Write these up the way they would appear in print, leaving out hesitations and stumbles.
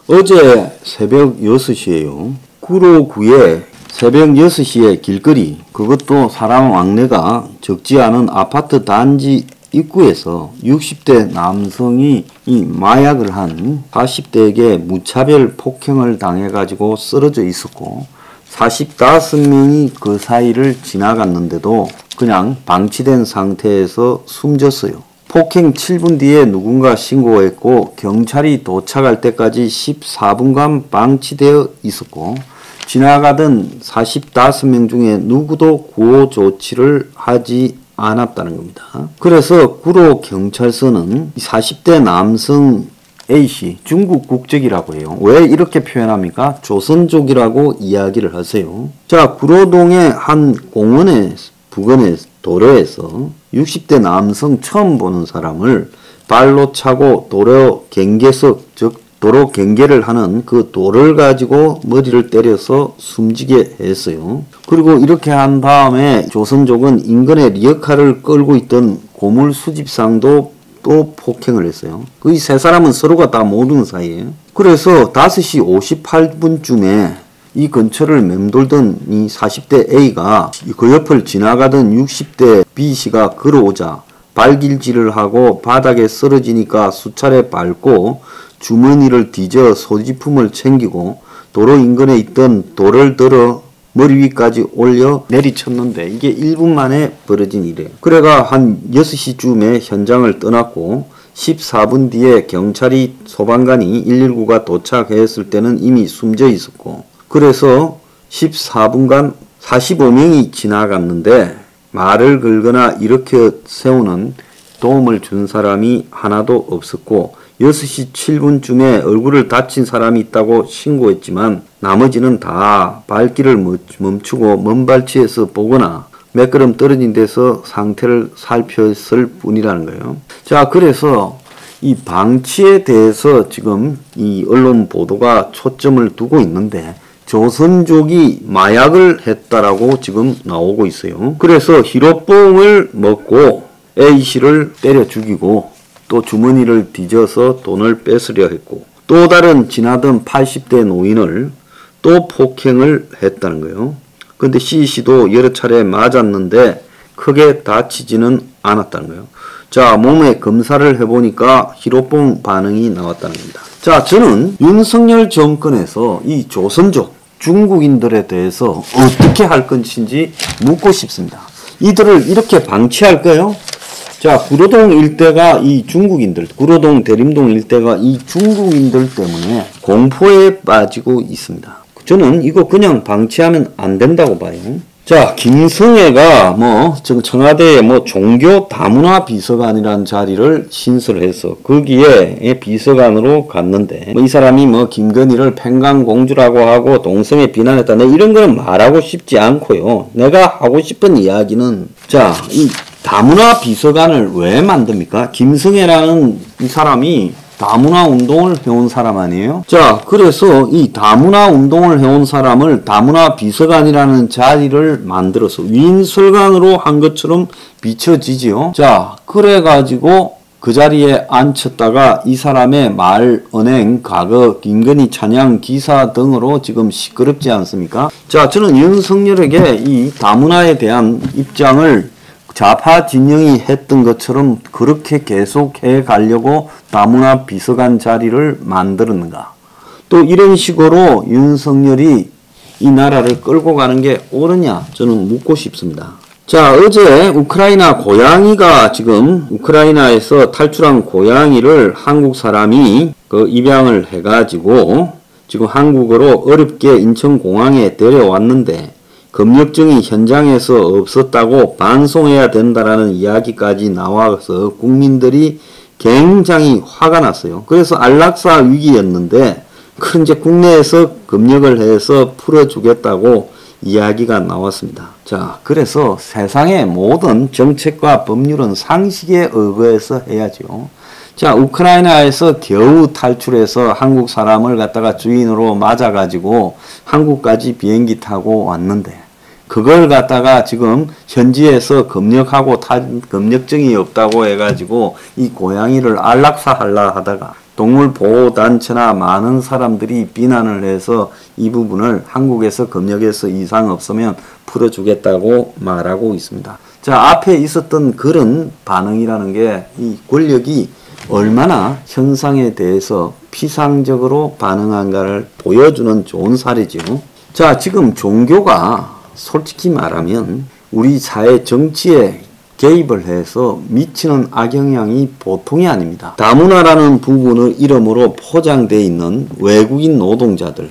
어제 새벽 6시에요. 구로구에 새벽 6시에 길거리, 그것도 사람 왕래가 적지 않은 아파트 단지 입구에서 60대 남성이 이 마약을 한 40대에게 무차별 폭행을 당해가지고 쓰러져 있었고 45명이 그 사이를 지나갔는데도 그냥 방치된 상태에서 숨졌어요. 폭행 7분 뒤에 누군가 신고했고 경찰이 도착할 때까지 14분간 방치되어 있었고 지나가던 45명 중에 누구도 구호 조치를 하지 않았다는 겁니다. 그래서 구로 경찰서는 40대 남성 A씨 중국 국적이라고 해요. 왜 이렇게 표현합니까? 조선족이라고 이야기를 하세요. 자, 구로동의 한 공원의 부근의 도로에서 60대 남성 처음 보는 사람을 발로 차고 도로 경계석, 즉 도로 경계를 하는 그 돌을 가지고 머리를 때려서 숨지게 했어요. 그리고 이렇게 한 다음에 조선족은 인근에 리어카를 끌고 있던 고물 수집상도 또 폭행을 했어요. 이 세 사람은 서로가 다 모르는 사이에요. 그래서 5시 58분쯤에 이 근처를 맴돌던 이 40대 A가 그 옆을 지나가던 60대 B씨가 걸어오자 발길질을 하고 바닥에 쓰러지니까 수차례 밟고 주머니를 뒤져 소지품을 챙기고 도로 인근에 있던 돌을 들어 머리 위까지 올려 내리쳤는데 이게 1분 만에 벌어진 일이에요. 그래가 한 6시쯤에 현장을 떠났고 14분 뒤에 경찰이 소방관이 119가 도착했을 때는 이미 숨져 있었고 그래서 14분간 45명이 지나갔는데 말을 걸거나 일으켜 세우는 도움을 준 사람이 하나도 없었고 6시 7분쯤에 얼굴을 다친 사람이 있다고 신고했지만 나머지는 다 발길을 멈추고 먼 발치에서 보거나 몇 걸음 떨어진 데서 상태를 살폈을 뿐이라는 거예요. 자, 그래서 이 방치에 대해서 지금 이 언론 보도가 초점을 두고 있는데 조선족이 마약을 했다라고 지금 나오고 있어요. 그래서 히로뽕을 먹고 A씨를 때려 죽이고 또 주머니를 뒤져서 돈을 뺏으려 했고 또 다른 지나던 80대 노인을 또 폭행을 했다는 거예요. 근데 C씨도 여러 차례 맞았는데 크게 다치지는 않았다는 거예요. 자, 몸에 검사를 해보니까 히로뽕 반응이 나왔다는 겁니다. 자, 저는 윤석열 정권에서 이 조선족 중국인들에 대해서 어떻게 할 것인지 묻고 싶습니다. 이들을 이렇게 방치할까요? 자, 구로동 일대가 이 중국인들, 구로동 대림동 일대가 이 중국인들 때문에 공포에 빠지고 있습니다. 저는 이거 그냥 방치하면 안 된다고 봐요. 자, 김성애가 청와대에 종교 다문화 비서관이라는 자리를 신설해서 거기에 비서관으로 갔는데 이 사람이 김건희를 평강공주라고 하고 동성애 비난했다. 내 이런 거는 말하고 싶지 않고요. 내가 하고 싶은 이야기는 자, 이 다문화 비서관을 왜 만듭니까? 김성애라는 이 사람이 다문화 운동을 해온 사람 아니에요? 자, 그래서 이 다문화 운동을 해온 사람을 다문화 비서관이라는 자리를 만들어서 위인설관으로 한 것처럼 비춰지지요. 자, 그래가지고 그 자리에 앉혔다가 이 사람의 말, 언행, 과거, 김건희 찬양 기사 등으로 지금 시끄럽지 않습니까? 자, 저는 윤석열에게 이 다문화에 대한 입장을 좌파 진영이 했던 것처럼 그렇게 계속해 가려고 다문화 비서관 자리를 만들었는가? 또 이런 식으로 윤석열이 이 나라를 끌고 가는 게 옳으냐? 저는 묻고 싶습니다. 자, 어제 우크라이나 고양이가 지금 우크라이나에서 탈출한 고양이를 한국 사람이 입양을 해가지고 지금 한국으로 어렵게 인천공항에 데려왔는데 검역증이 현장에서 없었다고 반송해야 된다라는 이야기까지 나와서 국민들이 굉장히 화가 났어요. 그래서 안락사 위기였는데 이제 국내에서 검역을 해서 풀어주겠다고 이야기가 나왔습니다. 자, 그래서 세상의 모든 정책과 법률은 상식에 의거해서 해야죠. 자, 우크라이나에서 겨우 탈출해서 한국 사람을 갖다가 주인으로 맞아가지고 한국까지 비행기 타고 왔는데 그걸 갖다가 지금 현지에서 검역하고 검역증이 없다고 해가지고 이 고양이를 안락사 하려 하다가 동물보호단체나 많은 사람들이 비난을 해서 이 부분을 한국에서 검역에서 이상 없으면 풀어주겠다고 말하고 있습니다. 자, 앞에 있었던 그런 반응이라는 게 이 권력이 얼마나 현상에 대해서 피상적으로 반응한가를 보여주는 좋은 사례죠. 자, 지금 종교가 솔직히 말하면 우리 사회 정치에 개입을 해서 미치는 악영향이 보통이 아닙니다. 다문화라는 부분을 이름으로 포장되어 있는 외국인 노동자들,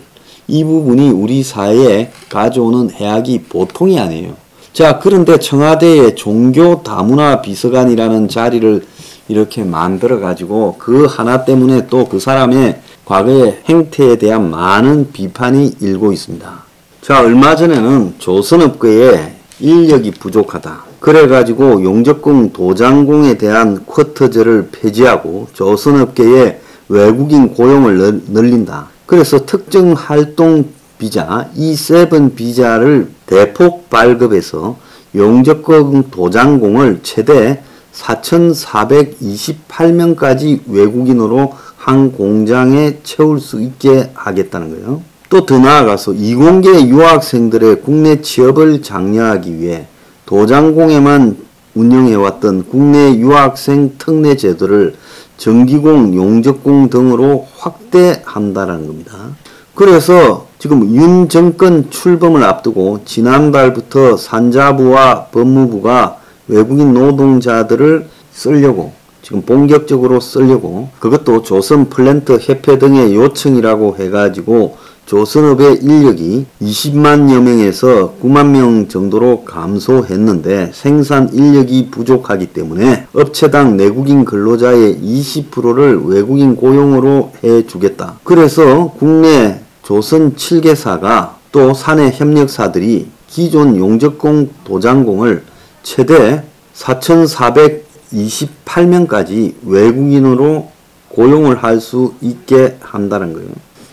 이 부분이 우리 사회에 가져오는 해악이 보통이 아니에요. 자, 그런데 청와대에 종교 다문화 비서관이라는 자리를 이렇게 만들어 가지고 그 하나 때문에 또 그 사람의 과거의 행태에 대한 많은 비판이 일고 있습니다. 자, 얼마 전에는 조선업계에 인력이 부족하다. 그래가지고 용접공 도장공에 대한 쿼터제를 폐지하고 조선업계에 외국인 고용을 늘린다. 그래서 특정 활동 비자 E7 비자를 대폭 발급해서 용접공 도장공을 최대 4,428명까지 외국인으로 한 공장에 채울 수 있게 하겠다는 거예요. 또 더 나아가서 이공계 유학생들의 국내 취업을 장려하기 위해 도장공에만 운영해왔던 국내 유학생 특례 제도를 전기공, 용접공 등으로 확대한다는 겁니다. 그래서 지금 윤 정권 출범을 앞두고 지난달부터 산자부와 법무부가 외국인 노동자들을 쓰려고 지금 본격적으로 쓰려고 그것도 조선 플랜트 협회 등의 요청이라고 해가지고 조선업의 인력이 20만여 명에서 9만 명 정도로 감소했는데 생산 인력이 부족하기 때문에 업체당 내국인 근로자의 20%를 외국인 고용으로 해주겠다. 그래서 국내 조선 7개사가 또 사내 협력사들이 기존 용접공 도장공을 최대 4,428명까지 외국인으로 고용을 할 수 있게 한다는 거예요.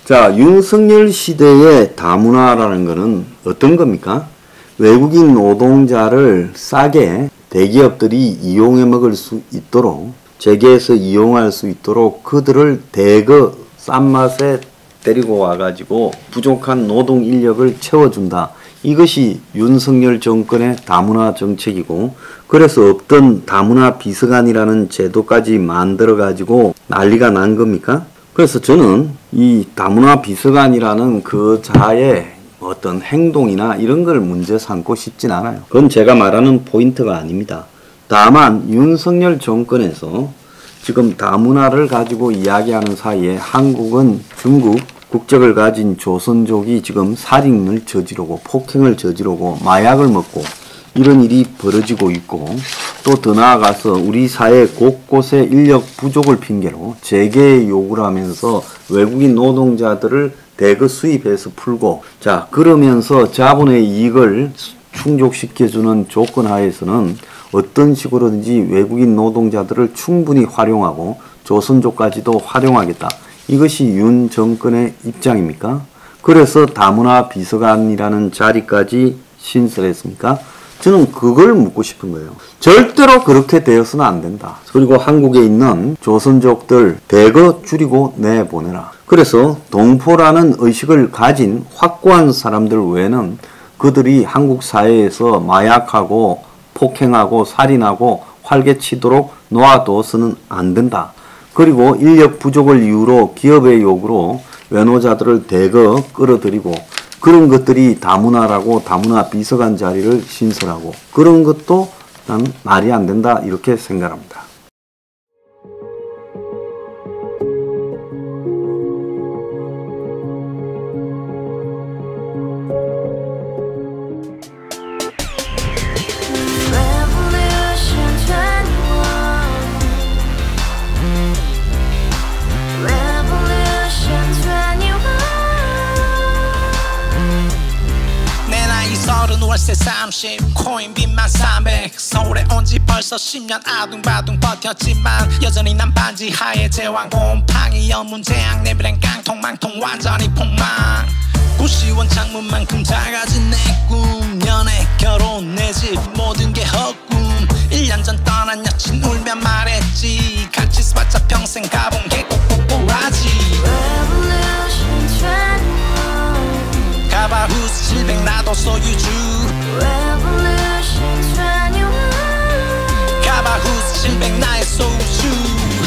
자, 윤석열 시대의 다문화라는 것은 어떤 겁니까? 외국인 노동자를 싸게 대기업들이 이용해 먹을 수 있도록 재계에서 이용할 수 있도록 그들을 대거 싼 맛에 데리고 와가지고 부족한 노동 인력을 채워준다. 이것이 윤석열 정권의 다문화 정책이고 그래서 없던 다문화 비서관이라는 제도까지 만들어가지고 난리가 난 겁니까? 그래서 저는 이 다문화 비서관이라는 그 자의 어떤 행동이나 이런 걸 문제 삼고 싶진 않아요. 그건 제가 말하는 포인트가 아닙니다. 다만 윤석열 정권에서 지금 다문화를 가지고 이야기하는 사이에 한국은 중국 국적을 가진 조선족이 지금 살인을 저지르고 폭행을 저지르고 마약을 먹고 이런 일이 벌어지고 있고 또 더 나아가서 우리 사회 곳곳에 인력 부족을 핑계로 재계 요구를 하면서 외국인 노동자들을 대거 수입해서 풀고 자 그러면서 자본의 이익을 충족시켜주는 조건 하에서는 어떤 식으로든지 외국인 노동자들을 충분히 활용하고 조선족까지도 활용하겠다. 이것이 윤 정권의 입장입니까? 그래서 다문화 비서관이라는 자리까지 신설했습니까? 저는 그걸 묻고 싶은 거예요. 절대로 그렇게 되어서는 안 된다. 그리고 한국에 있는 조선족들 대거 줄이고 내보내라. 그래서 동포라는 의식을 가진 확고한 사람들 외에는 그들이 한국 사회에서 마약하고 폭행하고 살인하고 활개치도록 놓아둬서는 안 된다. 그리고 인력 부족을 이유로 기업의 요구로 외노자들을 대거 끌어들이고 그런 것들이 다문화라고 다문화 비서관 자리를 신설하고 그런 것도 난 말이 안 된다 이렇게 생각합니다. 월세 30 코인 빚만 300 서울에 온 지 벌써 10년 아둥바둥 버텼지만 여전히 난 반지 하에 제왕 곰팡이 연문제약 내 브랜 깡통망통 완전히 폭망 구시원 창문만큼 작아진 내 꿈 연애 결혼 내 집 모든 게 헛꿈 1년 전 떠난 여친 울며 말했지 같이 살자 평생 가본 게 꼭꼭꼭 나도 소유주 Revolution 21 가바후스 700 나의 소주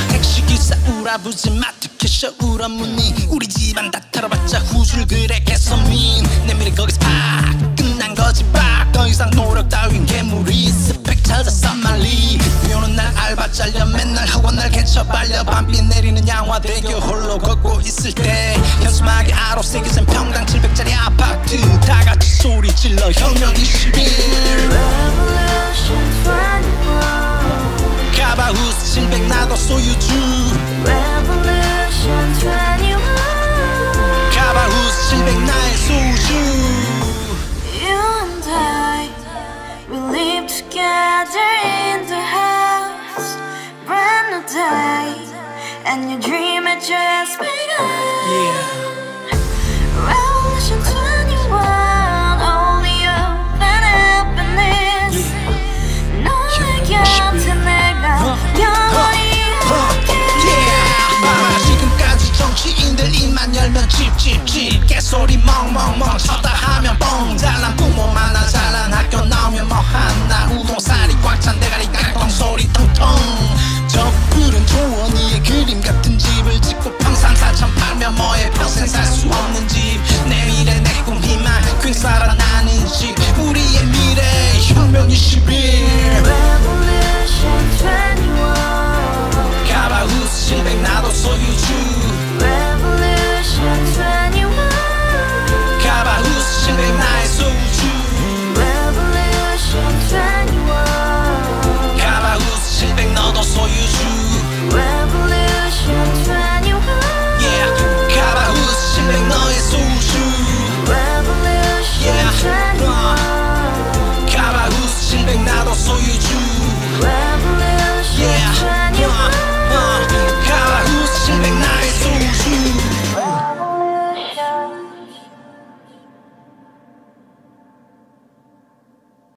택시기사 우라부지 마트 캐셔 울어무니 우리 집안 다 털어봤자 후줄 그래 개선민 내미래 거기서 팍 끝난 거지 팍 더 이상 노력 따윈 괴물이 스펙 찾아서 말리 비오는 날 알바 잘려 맨날 학원 날 개쳐 발려 밤비 내리는 양화대교 홀로 걷고 있을 때 현수막에 아로 새겨진 평당 700짜리 아파트 다같이 소리 질러 혁명 21 Revolution 21 가바후스 700 나도 소유주 Revolution 21 가바후스 700 나의 소주 You and I, we live together in the house. Brand new day, and your dream had just begun. Yeah. Revolution 21, only hope and happiness. 너의 곁에 내가 영원히 함께. 지금까지 정치인들 입만 열면 찝찝찝